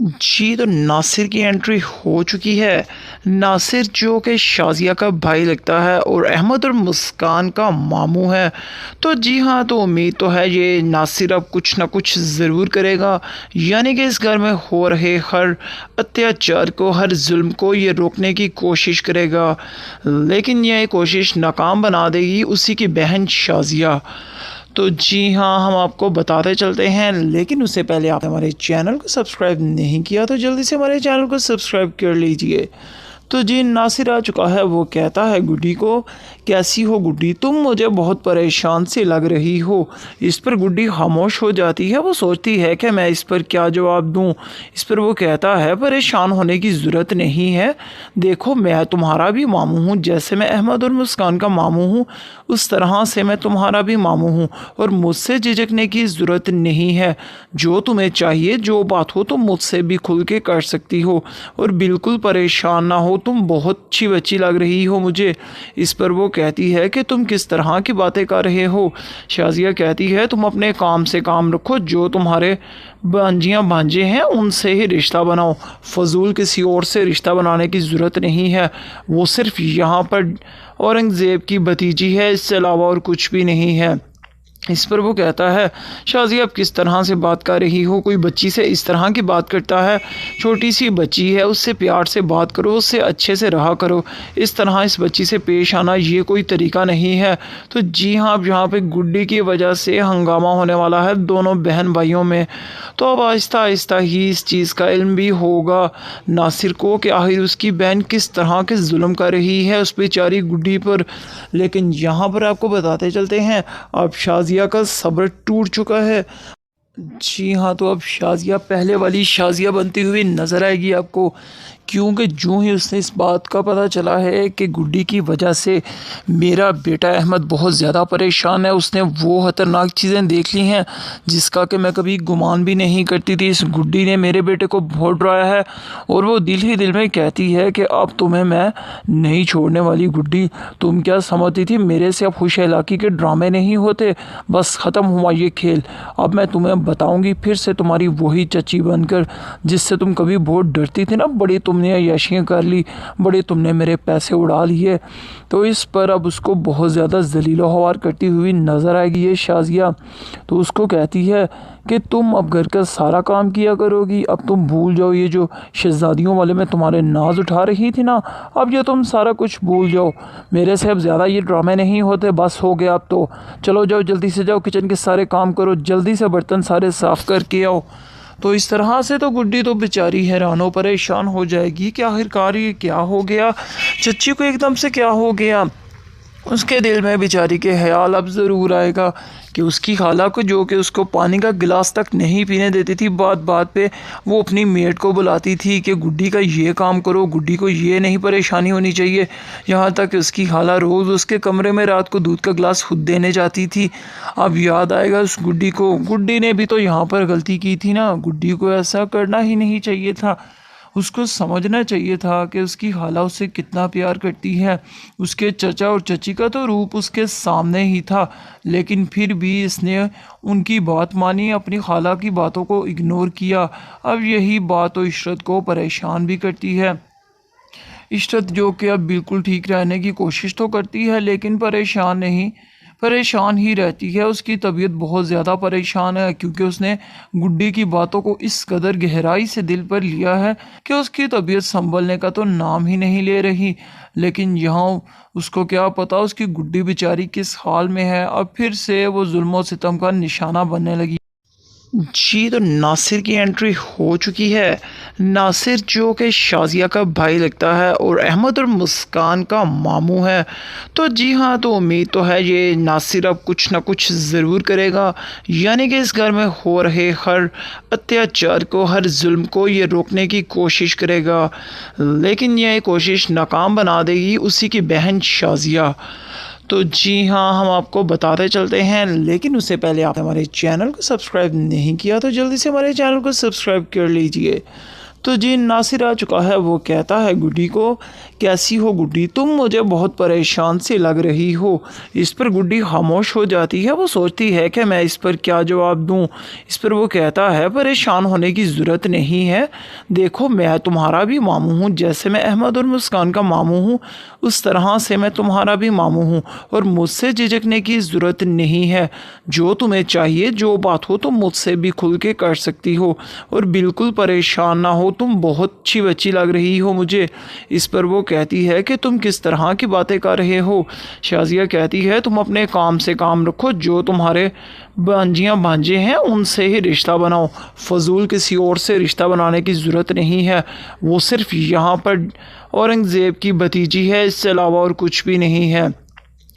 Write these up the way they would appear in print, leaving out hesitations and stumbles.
जी, तो नासिर की एंट्री हो चुकी है। नासिर जो कि शाज़िया का भाई लगता है और अहमद और मुस्कान का मामू है। तो जी हाँ, तो उम्मीद तो है ये नासिर अब कुछ ना कुछ ज़रूर करेगा, यानी कि इस घर में हो रहे हर अत्याचार को, हर जुल्म को ये रोकने की कोशिश करेगा। लेकिन यह कोशिश नाकाम बना देगी उसी की बहन शाज़िया। तो जी हाँ, हम आपको बताते चलते हैं, लेकिन उससे पहले आपने हमारे चैनल को सब्सक्राइब नहीं किया तो जल्दी से हमारे चैनल को सब्सक्राइब कर लीजिए। तो जी नासिर आ चुका है। वो कहता है गुड्डी को, कैसी हो गुड्डी, तुम मुझे बहुत परेशान सी लग रही हो। इस पर गुड्डी खामोश हो जाती है। वो सोचती है कि मैं इस पर क्या जवाब दूं। इस पर वो कहता है, परेशान होने की ज़रूरत नहीं है। देखो, मैं तुम्हारा भी मामू हूँ। जैसे मैं अहमद और मुस्कान का मामू हूँ, उस तरह से मैं तुम्हारा भी मामू हूँ और मुझसे झिझकने की ज़रूरत नहीं है। जो तुम्हें चाहिए, जो बात हो, तुम मुझसे भी खुल के कर सकती हो और बिल्कुल परेशान ना हो। तुम बहुत अच्छी बच्ची लग रही हो मुझे। इस पर वो कहती है कि तुम किस तरह की बातें कर रहे हो। शाज़िया कहती है, तुम अपने काम से काम रखो। जो तुम्हारे भांजियाँ भांजे हैं उनसे ही रिश्ता बनाओ। फजूल किसी और से रिश्ता बनाने की ज़रूरत नहीं है। वो सिर्फ यहाँ पर औरंगज़ेब की भतीजी है, इससे अलावा और कुछ भी नहीं है। इस पर वो कहता है, शाज़िया आप किस तरह से बात कर रही हो। कोई बच्ची से इस तरह की बात करता है। छोटी सी बच्ची है, उससे प्यार से बात करो, उससे अच्छे से रहा करो। इस तरह इस बच्ची से पेश आना ये कोई तरीका नहीं है। तो जी हाँ, अब यहाँ पे गुड्डी की वजह से हंगामा होने वाला है दोनों बहन भाइयों में। तो अब आहिस्ता आहिस्ता ही इस चीज़ का इल्म भी होगा नासिर को कि आखिर उसकी बहन किस तरह के जुल्म कर रही है उस बेचारी गुड्डी पर। लेकिन यहाँ पर आपको बताते चलते हैं, अब शाज़िया का सब्र टूट चुका है। जी हाँ, तो अब शाज़िया पहले वाली शाज़िया बनती हुई नज़र आएगी आपको, क्योंकि जो ही उसने इस बात का पता चला है कि गुड्डी की वजह से मेरा बेटा अहमद बहुत ज़्यादा परेशान है। उसने वो ख़तरनाक चीज़ें देख ली हैं जिसका कि मैं कभी गुमान भी नहीं करती थी। इस गुड्डी ने मेरे बेटे को बहुत डराया है और वो दिल ही दिल में कहती है कि अब तुम्हें मैं नहीं छोड़ने वाली। गुड्डी, तुम क्या समझती थी मेरे से अब खुश इलाकी के ड्रामे नहीं होते। बस ख़त्म हुआ ये खेल। अब मैं तुम्हें बताऊंगी फिर से तुम्हारी वही चची बनकर जिससे तुम कभी बहुत डरती थी ना। बड़ी तुमने अय्याशियाँ कर ली, बड़ी तुमने मेरे पैसे उड़ा लिए। तो इस पर अब उसको बहुत ज़्यादा जलीलो-ख्वार करती हुई नज़र आएगी ये शाज़िया। तो उसको कहती है कि तुम अब घर का सारा काम किया करोगी। अब तुम भूल जाओ ये जो शहज़ादियों वाले में तुम्हारे नाज उठा रही थी ना, अब ये तुम सारा कुछ भूल जाओ। मेरे से अब ज़्यादा ये ड्रामे नहीं होते। बस हो गया अब तो। चलो जाओ, जल्दी से जाओ, किचन के सारे काम करो, जल्दी से बर्तन सारे साफ़ करके आओ। तो इस तरह से तो गुड्डी तो बेचारी हैरानो परेशान हो जाएगी कि आखिरकार ये क्या हो गया, चच्ची को एकदम से क्या हो गया। उसके दिल में बेचारी के ख्याल अब ज़रूर आएगा कि उसकी खाला को, जो कि उसको पानी का गिलास तक नहीं पीने देती थी, बात बात पे वो अपनी मेड को बुलाती थी कि गुड्डी का ये काम करो, गुड्डी को ये नहीं परेशानी होनी चाहिए। यहाँ तक कि उसकी खाला रोज़ उसके कमरे में रात को दूध का गिलास खुद देने जाती थी। अब याद आएगा उस गुड्डी को, गुड्डी ने भी तो यहाँ पर गलती की थी ना। गुड्डी को ऐसा करना ही नहीं चाहिए था। उसको समझना चाहिए था कि उसकी खाला उससे कितना प्यार करती है। उसके चचा और चची का तो रूप उसके सामने ही था, लेकिन फिर भी इसने उनकी बात मानी, अपनी खाला की बातों को इग्नोर किया। अब यही बात तो इशरत को परेशान भी करती है। इशरत जो कि अब बिल्कुल ठीक रहने की कोशिश तो करती है, लेकिन परेशान ही रहती है। उसकी तबीयत बहुत ज़्यादा परेशान है, क्योंकि उसने गुड्डी की बातों को इस कदर गहराई से दिल पर लिया है कि उसकी तबीयत संभलने का तो नाम ही नहीं ले रही। लेकिन यहाँ उसको क्या पता उसकी गुड्डी बेचारी किस हाल में है। अब फिर से वो जुल्म सितम का निशाना बनने लगी। जी, तो नासिर की एंट्री हो चुकी है। नासिर जो कि शाज़िया का भाई लगता है और अहमद और मुस्कान का मामू है। तो जी हाँ, तो उम्मीद तो है ये नासिर अब कुछ ना कुछ ज़रूर करेगा, यानी कि इस घर में हो रहे हर अत्याचार को, हर जुल्म को ये रोकने की कोशिश करेगा। लेकिन यह कोशिश नाकाम बना देगी उसी की बहन शाज़िया। तो जी हाँ, हम आपको बताते चलते हैं, लेकिन उससे पहले आपने हमारे चैनल को सब्सक्राइब नहीं किया तो जल्दी से हमारे चैनल को सब्सक्राइब कर लीजिए। तो जी नासिर आ चुका है। वो कहता है गुड्डी को, कैसी हो गुड्डी, तुम मुझे बहुत परेशान सी लग रही हो। इस पर गुड्डी खामोश हो जाती है। वो सोचती है कि मैं इस पर क्या जवाब दूं। इस पर वो कहता है, परेशान होने की ज़रूरत नहीं है। देखो मैं तुम्हारा भी मामू हूँ, जैसे मैं अहमद और मुस्कान का मामू हूँ उस तरह से मैं तुम्हारा भी मामू हूँ, और मुझसे झिझकने की ज़रूरत नहीं है। जो तुम्हें चाहिए, जो बात हो तुम मुझसे भी खुल के कर सकती हो, और बिल्कुल परेशान ना हो। तुम बहुत अच्छी बच्ची लग रही हो मुझे। इस पर वो कहती है कि तुम किस तरह की बातें कर रहे हो। शाजिया कहती है, तुम अपने काम से काम रखो, जो तुम्हारे भांजियाँ भांजे हैं उनसे ही रिश्ता बनाओ। फजूल किसी और से रिश्ता बनाने की ज़रूरत नहीं है। वो सिर्फ यहाँ पर औरंगज़ेब की भतीजी है, इससे अलावा और कुछ भी नहीं है।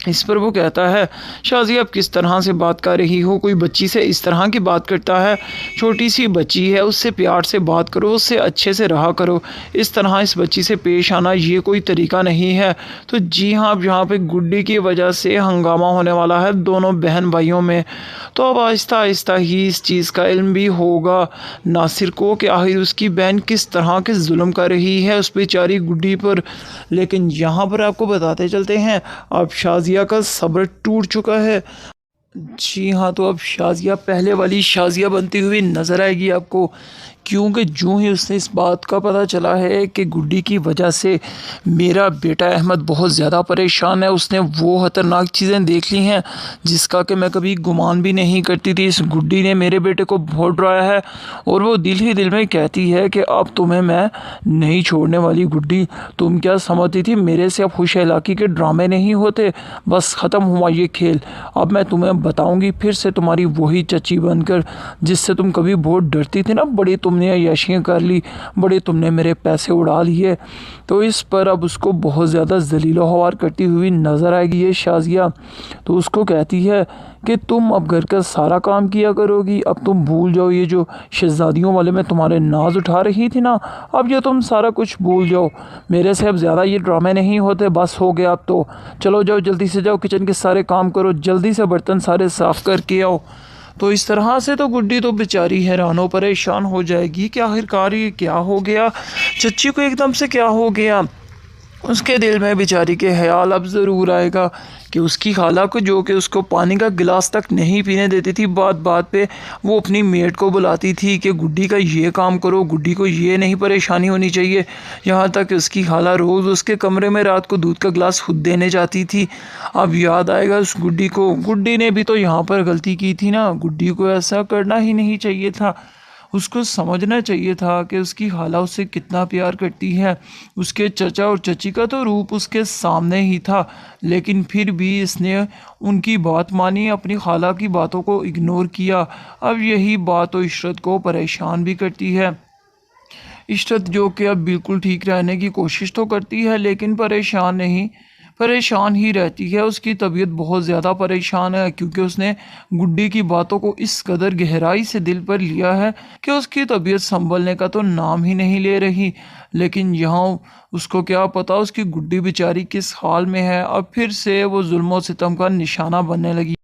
इस पर वो कहता है, शाजिया आप किस तरह से बात कर रही हो, कोई बच्ची से इस तरह की बात करता है। छोटी सी बच्ची है, उससे प्यार से बात करो, उससे अच्छे से रहा करो। इस तरह इस बच्ची से पेश आना ये कोई तरीका नहीं है। तो जी हाँ, अब यहाँ पे गुड्डी की वजह से हंगामा होने वाला है दोनों बहन भाइयों में। तो अब आहिस्ता आहिस्ता ही इस चीज़ का इल्म भी होगा नासिर को कि आखिर उसकी बहन किस तरह के जुल्म कर रही है उस बेचारी गुड्डी पर। लेकिन यहाँ पर आपको बताते चलते हैं, अब शाजिया का सब्र टूट चुका है। जी हाँ, तो अब शाजिया पहले वाली शाजिया बनती हुई नज़र आएगी आपको, क्योंकि जो ही उसने इस बात का पता चला है कि गुड्डी की वजह से मेरा बेटा अहमद बहुत ज़्यादा परेशान है, उसने वो ख़तरनाक चीज़ें देख ली हैं जिसका कि मैं कभी गुमान भी नहीं करती थी। इस गुड्डी ने मेरे बेटे को बहुत डराया है, और वो दिल ही दिल में कहती है कि अब तुम्हें मैं नहीं छोड़ने वाली गुड्डी। तुम क्या समझती थी मेरे से अब खुश इलाकी के ड्रामे नहीं होते, बस ख़त्म हुआ ये खेल। अब मैं तुम्हें बताऊंगी फिर से तुम्हारी वही चची बनकर जिससे तुम कभी बहुत डरती थी ना। बड़ी तुमने अय्याशियाँ कर ली, बड़े तुमने मेरे पैसे उड़ा लिए। तो इस पर अब उसको बहुत ज़्यादा जलीलो हवार करती हुई नज़र आएगी ये शाजिया। तो उसको कहती है कि तुम अब घर का सारा काम किया करोगी, अब तुम भूल जाओ ये जो शहज़ादियों वाले में तुम्हारे नाज उठा रही थी ना, अब ये तुम सारा कुछ भूल जाओ। मेरे से अब ज़्यादा ये ड्रामे नहीं होते, बस हो गया अब तो। चलो जाओ, जल्दी से जाओ, किचन के सारे काम करो, जल्दी से बर्तन सारे साफ़ करके आओ। तो इस तरह से तो गुड्डी तो बेचारी हैरानो परेशान हो जाएगी कि आखिरकार ये क्या हो गया, चच्ची को एकदम से क्या हो गया। उसके दिल में बेचारी के ख्याल अब ज़रूर आएगा कि उसकी खाला को, जो कि उसको पानी का गिलास तक नहीं पीने देती थी, बात बात पे वो अपनी मेड को बुलाती थी कि गुड्डी का ये काम करो, गुड्डी को ये नहीं परेशानी होनी चाहिए। यहाँ तक कि उसकी खाला रोज़ उसके कमरे में रात को दूध का गिलास खुद देने जाती थी। अब याद आएगा उस गुड्डी को, गुड्डी ने भी तो यहाँ पर गलती की थी ना, गुड्डी को ऐसा करना ही नहीं चाहिए था। उसको समझना चाहिए था कि उसकी खाला उससे कितना प्यार करती है। उसके चचा और चची का तो रूप उसके सामने ही था, लेकिन फिर भी इसने उनकी बात मानी, अपनी खाला की बातों को इग्नोर किया। अब यही बात तो इशरत को परेशान भी करती है। इशरत जो कि अब बिल्कुल ठीक रहने की कोशिश तो करती है, लेकिन परेशान ही रहती है। उसकी तबीयत बहुत ज़्यादा परेशान है, क्योंकि उसने गुड्डी की बातों को इस कदर गहराई से दिल पर लिया है कि उसकी तबीयत संभलने का तो नाम ही नहीं ले रही। लेकिन यहाँ उसको क्या पता उसकी गुड्डी बेचारी किस हाल में है। अब फिर से वो जुल्म और सितम का निशाना बनने लगी।